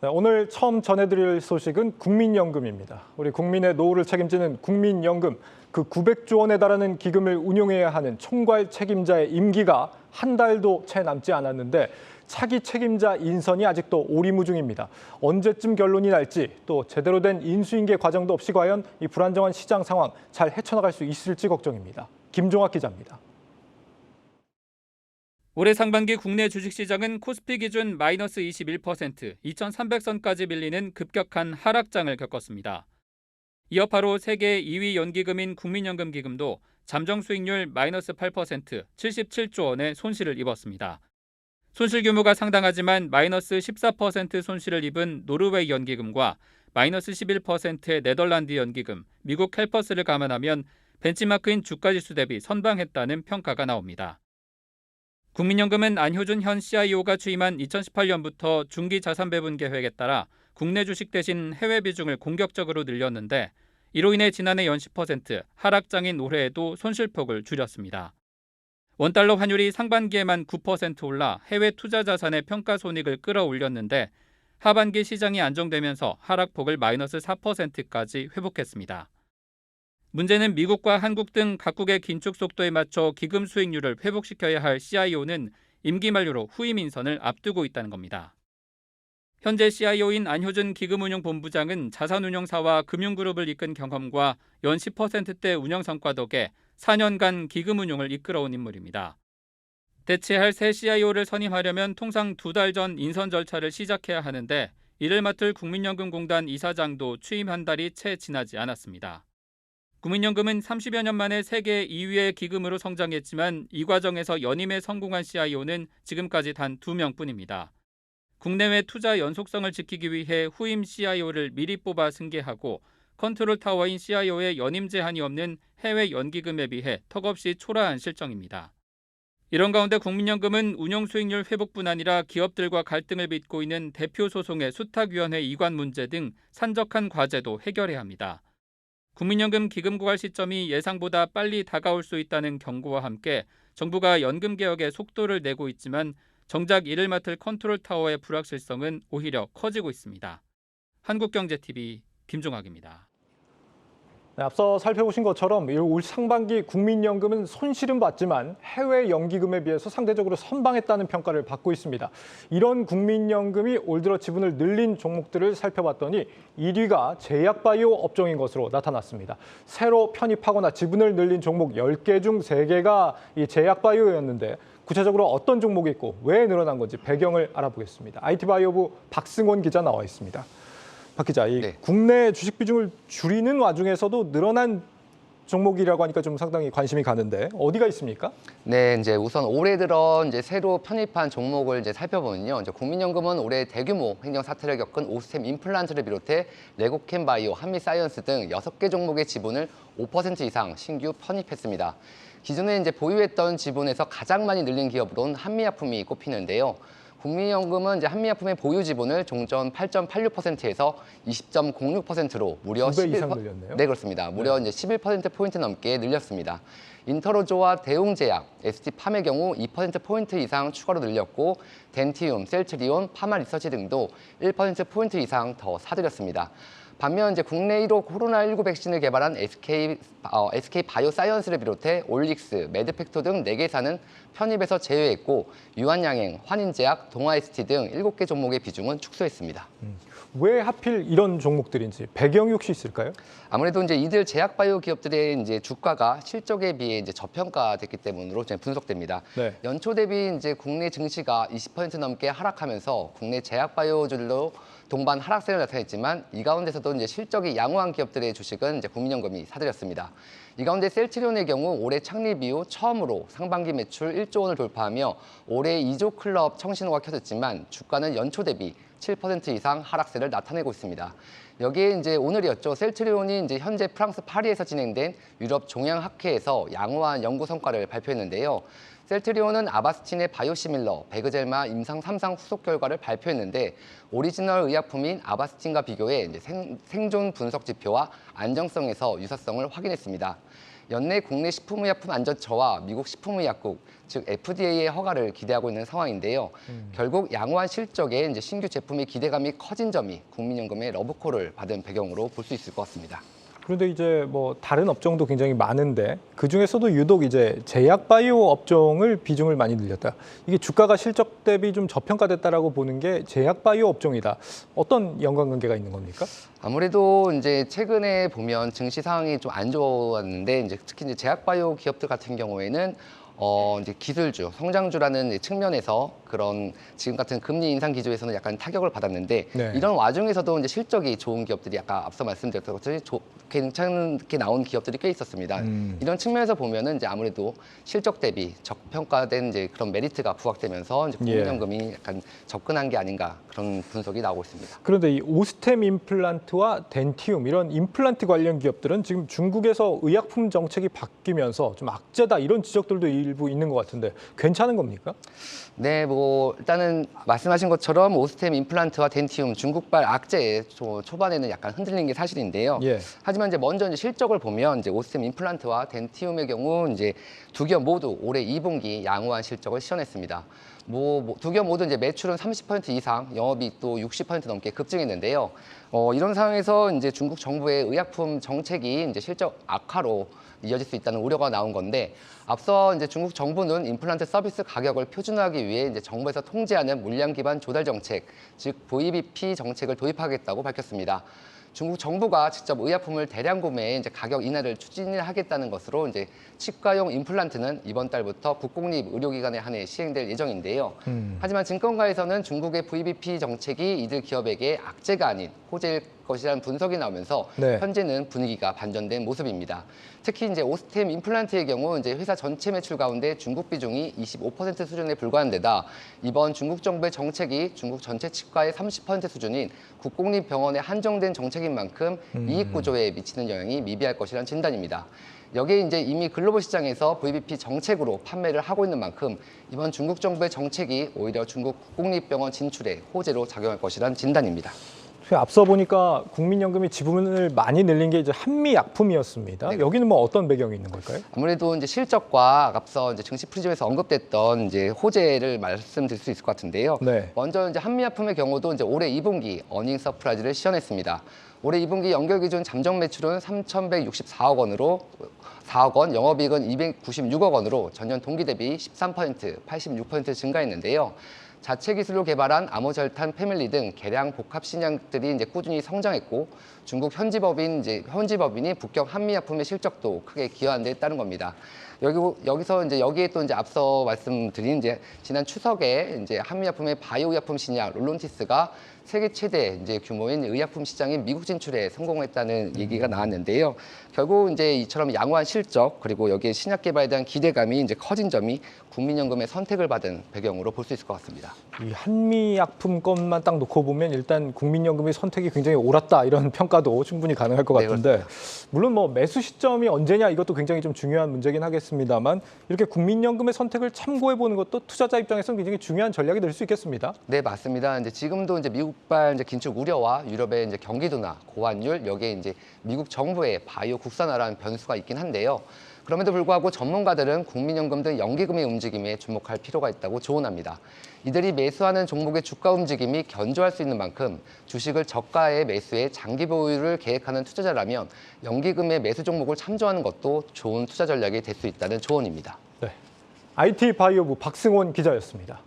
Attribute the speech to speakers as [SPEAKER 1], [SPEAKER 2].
[SPEAKER 1] 네, 오늘 처음 전해드릴 소식은 국민연금입니다. 우리 국민의 노후를 책임지는 국민연금, 그 900조 원에 달하는 기금을 운용해야 하는 총괄 책임자의 임기가 한 달도 채 남지 않았는데 차기 책임자 인선이 아직도 오리무중입니다. 언제쯤 결론이 날지 또 제대로 된 인수인계 과정도 없이 과연 이 불안정한 시장 상황 잘 헤쳐나갈 수 있을지 걱정입니다. 김종학 기자입니다.
[SPEAKER 2] 올해 상반기 국내 주식시장은 코스피 기준 마이너스 21%, 2300선까지 밀리는 급격한 하락장을 겪었습니다. 이어 바로 세계 2위 연기금인 국민연금기금도 잠정 수익률 마이너스 8%, 77조 원의 손실을 입었습니다. 손실 규모가 상당하지만 마이너스 14% 손실을 입은 노르웨이 연기금과 마이너스 11%의 네덜란드 연기금, 미국 캘퍼스를 감안하면 벤치마크인 주가지수 대비 선방했다는 평가가 나옵니다. 국민연금은 안효준 현 CIO가 취임한 2018년부터 중기 자산 배분 계획에 따라 국내 주식 대신 해외 비중을 공격적으로 늘렸는데 이로 인해 지난해 연 10%, 하락장인 올해에도 손실폭을 줄였습니다. 원달러 환율이 상반기에만 9% 올라 해외 투자 자산의 평가 손익을 끌어올렸는데 하반기 시장이 안정되면서 하락폭을 마이너스 4%까지 회복했습니다. 문제는 미국과 한국 등 각국의 긴축 속도에 맞춰 기금 수익률을 회복시켜야 할 CIO는 임기 만료로 후임 인선을 앞두고 있다는 겁니다. 현재 CIO인 안효준 기금운용본부장은 자산운용사와 금융그룹을 이끈 경험과 연 10%대 운영 성과 덕에 4년간 기금운용을 이끌어온 인물입니다. 대체할 새 CIO를 선임하려면 통상 2달 전 인선 절차를 시작해야 하는데 이를 맡을 국민연금공단 이사장도 취임 한 달이 채 지나지 않았습니다. 국민연금은 30여 년 만에 세계 2위의 기금으로 성장했지만 이 과정에서 연임에 성공한 CIO는 지금까지 단 2명뿐입니다. 국내외 투자 연속성을 지키기 위해 후임 CIO를 미리 뽑아 승계하고 컨트롤 타워인 CIO의 연임 제한이 없는 해외 연기금에 비해 턱없이 초라한 실정입니다. 이런 가운데 국민연금은 운용 수익률 회복뿐 아니라 기업들과 갈등을 빚고 있는 대표 소송의 수탁위원회 이관 문제 등 산적한 과제도 해결해야 합니다. 국민연금 기금 고갈 시점이 예상보다 빨리 다가올 수 있다는 경고와 함께 정부가 연금 개혁에 속도를 내고 있지만 정작 이를 맡을 컨트롤 타워의 불확실성은 오히려 커지고 있습니다. 한국경제TV 김종학입니다.
[SPEAKER 1] 네, 앞서 살펴보신 것처럼 올 상반기 국민연금은 손실은 봤지만 해외 연기금에 비해서 상대적으로 선방했다는 평가를 받고 있습니다. 이런 국민연금이 올 들어 지분을 늘린 종목들을 살펴봤더니 1위가 제약바이오 업종인 것으로 나타났습니다. 새로 편입하거나 지분을 늘린 종목 10개 중 3개가 이 제약바이오였는데 구체적으로 어떤 종목이 있고 왜 늘어난 건지 배경을 알아보겠습니다. IT바이오부 박승원 기자 나와 있습니다. 박 기자, 국내 주식 비중을 줄이는 와중에서도 늘어난 종목이라고 하니까 좀 상당히 관심이 가는데 어디가 있습니까?
[SPEAKER 3] 네, 이제 우선 올해 들어 새로 편입한 종목을 살펴보면요. 국민연금은 올해 대규모 행정 사태를 겪은 오스템 임플란트를 비롯해 레고캠 바이오, 한미사이언스 등 6개 종목의 지분을 5% 이상 신규 편입했습니다. 기존에 보유했던 지분에서 가장 많이 늘린 기업으로는 한미약품이 꼽히는데요. 국민연금은 한미약품의 보유 지분을 종전 8.86%에서 20.06%로 무려
[SPEAKER 1] 2배 이상 늘렸네요.
[SPEAKER 3] 네, 그렇습니다. 무려 11%포인트 넘게 늘렸습니다. 인터로조와 대웅제약, ST팜의 경우 2%포인트 이상 추가로 늘렸고 덴티움, 셀트리온, 파마리서치 등도 1%포인트 이상 더 사들였습니다. 반면 국내 1호 코로나19 백신을 개발한 SK 바이오사이언스를 비롯해 올릭스, 매드팩토 등 4개사는 편입에서 제외했고 유한양행, 환인제약, 동아ST 등 7개 종목의 비중은 축소했습니다.
[SPEAKER 1] 왜 하필 이런 종목들인지 배경이 혹시 있을까요?
[SPEAKER 3] 아무래도 이들 제약바이오 기업들의 주가가 실적에 비해 저평가됐기 때문으로 분석됩니다.
[SPEAKER 1] 네.
[SPEAKER 3] 연초 대비 국내 증시가 20% 넘게 하락하면서 국내 제약바이오주들도 동반 하락세를 나타냈지만 이 가운데서도 실적이 양호한 기업들의 주식은 국민연금이 사들였습니다. 이 가운데 셀트리온의 경우 올해 창립 이후 처음으로 상반기 매출 1조 원을 돌파하며 올해 2조 클럽 청신호가 켜졌지만 주가는 연초 대비 7% 이상 하락세를 나타내고 있습니다. 여기에 오늘이었죠. 셀트리온이 현재 프랑스 파리에서 진행된 유럽 종양학회에서 양호한 연구 성과를 발표했는데요. 셀트리온은 아바스틴의 바이오시밀러, 베그젤마 임상 3상 후속 결과를 발표했는데 오리지널 의약품인 아바스틴과 비교해 생존 분석 지표와 안정성에서 유사성을 확인했습니다. 연내 국내 식품의약품안전처와 미국 식품의약국, 즉 FDA의 허가를 기대하고 있는 상황인데요. 결국 양호한 실적에 이제 신규 제품의 기대감이 커진 점이 국민연금의 러브콜을 받은 배경으로 볼 수 있을 것 같습니다.
[SPEAKER 1] 그런데 이제 뭐 다른 업종도 굉장히 많은데 그 중에서도 유독 이제 제약 바이오 업종을 비중을 많이 늘렸다. 이게 주가가 실적 대비 좀 저평가됐다라고 보는 게 제약 바이오 업종이다. 어떤 연관관계가 있는 겁니까?
[SPEAKER 3] 아무래도 이제 최근에 보면 증시 상황이 좀 안 좋았는데 이제 특히 이제 제약 바이오 기업들 같은 경우에는 이제 기술주, 성장주라는 이제 측면에서 그런 지금 같은 금리 인상 기조에서는 약간 타격을 받았는데
[SPEAKER 1] 네.
[SPEAKER 3] 이런 와중에서도 이제 실적이 좋은 기업들이 아까 앞서 말씀드렸던 것처럼 괜찮게 나온 기업들이 꽤 있었습니다. 이런 측면에서 보면은 이제 아무래도 실적 대비 저평가된 이제 그런 메리트가 부각되면서 이제 국민연금이 약간 접근한 게 아닌가 그런 분석이 나오고 있습니다.
[SPEAKER 1] 그런데 이 오스템 임플란트와 덴티움 이런 임플란트 관련 기업들은 지금 중국에서 의약품 정책이 바뀌면서 좀 악재다 이런 지적들도 일부 있는 것 같은데 괜찮은 겁니까?
[SPEAKER 3] 네, 뭐 일단은 말씀하신 것처럼 오스템 임플란트와 덴티움 중국발 악재에 초반에는 약간 흔들린 게 사실인데요.
[SPEAKER 1] 예.
[SPEAKER 3] 하지만 이제 먼저 이제 실적을 보면 이제 오스템 임플란트와 덴티움의 경우 이제 두 기업 모두 올해 2분기 양호한 실적을 시현했습니다. 두 기업 모두 이제 매출은 30% 이상, 영업이익도 60% 넘게 급증했는데요. 이런 상황에서 이제 중국 정부의 의약품 정책이 이제 실적 악화로 이어질 수 있다는 우려가 나온 건데 앞서 이제 중국 정부는 임플란트 서비스 가격을 표준화하기 위해 이제 정부에서 통제하는 물량 기반 조달 정책, 즉 VBP 정책을 도입하겠다고 밝혔습니다. 중국 정부가 직접 의약품을 대량 구매해 이제 가격 인하를 추진하겠다는 것으로 이제 치과용 임플란트는 이번 달부터 국공립 의료기관에 한해 시행될 예정인데요. 하지만 증권가에서는 중국의 VBP 정책이 이들 기업에게 악재가 아닌 호재일 것이라는 분석이 나오면서
[SPEAKER 1] 네.
[SPEAKER 3] 현재는 분위기가 반전된 모습입니다. 특히 이제 오스템 임플란트의 경우 이제 회사 전체 매출 가운데 중국 비중이 25% 수준에 불과한 데다 이번 중국 정부의 정책이 중국 전체 치과의 30% 수준인 국공립 병원에 한정된 정책인 만큼 이익 구조에 미치는 영향이 미비할 것이라는 진단입니다. 여기에 이제 이미 글로벌 시장에서 VBP 정책으로 판매를 하고 있는 만큼 이번 중국 정부의 정책이 오히려 중국 국공립병원 진출에 호재로 작용할 것이라는 진단입니다.
[SPEAKER 1] 앞서 보니까 국민연금이 지분을 많이 늘린 게 이제 한미약품이었습니다.
[SPEAKER 3] 네.
[SPEAKER 1] 여기는 뭐 어떤 배경이 있는 걸까요?
[SPEAKER 3] 아무래도 이제 실적과 앞서 이제 증시 프리즘에서 언급됐던 이제 호재를 말씀드릴 수 있을 것 같은데요.
[SPEAKER 1] 네.
[SPEAKER 3] 먼저 이제 한미약품의 경우도 이제 올해 2분기 어닝 서프라이즈를 시현했습니다. 올해 2분기 연결 기준 잠정 매출은 3,164억 원으로 4억 원, 영업이익은 296억 원으로 전년 동기 대비 13%, 86% 증가했는데요. 자체 기술로 개발한 아모절탄 패밀리 등 개량 복합 신약들이 이제 꾸준히 성장했고 중국 현지 법인이 북경 한미약품의 실적도 크게 기여한 데 따른 겁니다. 여기서 이제 여기에 또 이제 앞서 말씀드린 이제 지난 추석에 이제 한미약품의 바이오의약품 신약 롤론티스가 세계 최대 이제 규모인 의약품 시장인 미국 진출에 성공했다는 얘기가 나왔는데요. 결국 이제 이처럼 양호한 실적 그리고 여기에 신약 개발에 대한 기대감이 이제 커진 점이 국민연금의 선택을 받은 배경으로 볼 수 있을 것 같습니다.
[SPEAKER 1] 이 한미약품 건만 딱 놓고 보면 일단 국민연금의 선택이 굉장히 옳았다 이런 평가도 충분히 가능할 것
[SPEAKER 3] 네,
[SPEAKER 1] 같은데 물론 뭐 매수 시점이 언제냐 이것도 굉장히 좀 중요한 문제긴 하겠습니다만 이렇게 국민연금의 선택을 참고해 보는 것도 투자자 입장에서는 굉장히 중요한 전략이 될 수 있겠습니다.
[SPEAKER 3] 네, 맞습니다. 이제 지금도 이제 미국발 이제 긴축 우려와 유럽의 이제 경기도나 고환율 여기에 이제 미국 정부의 바이오 국산화라는 변수가 있긴 한데요. 그럼에도 불구하고 전문가들은 국민연금 등 연기금의 움직임에 주목할 필요가 있다고 조언합니다. 이들이 매수하는 종목의 주가 움직임이 견조할 수 있는 만큼 주식을 저가에 매수해 장기 보유를 계획하는 투자자라면 연기금의 매수 종목을 참조하는 것도 좋은 투자 전략이 될 수 있다는 조언입니다.
[SPEAKER 1] 네, IT 바이오부 박승원 기자였습니다.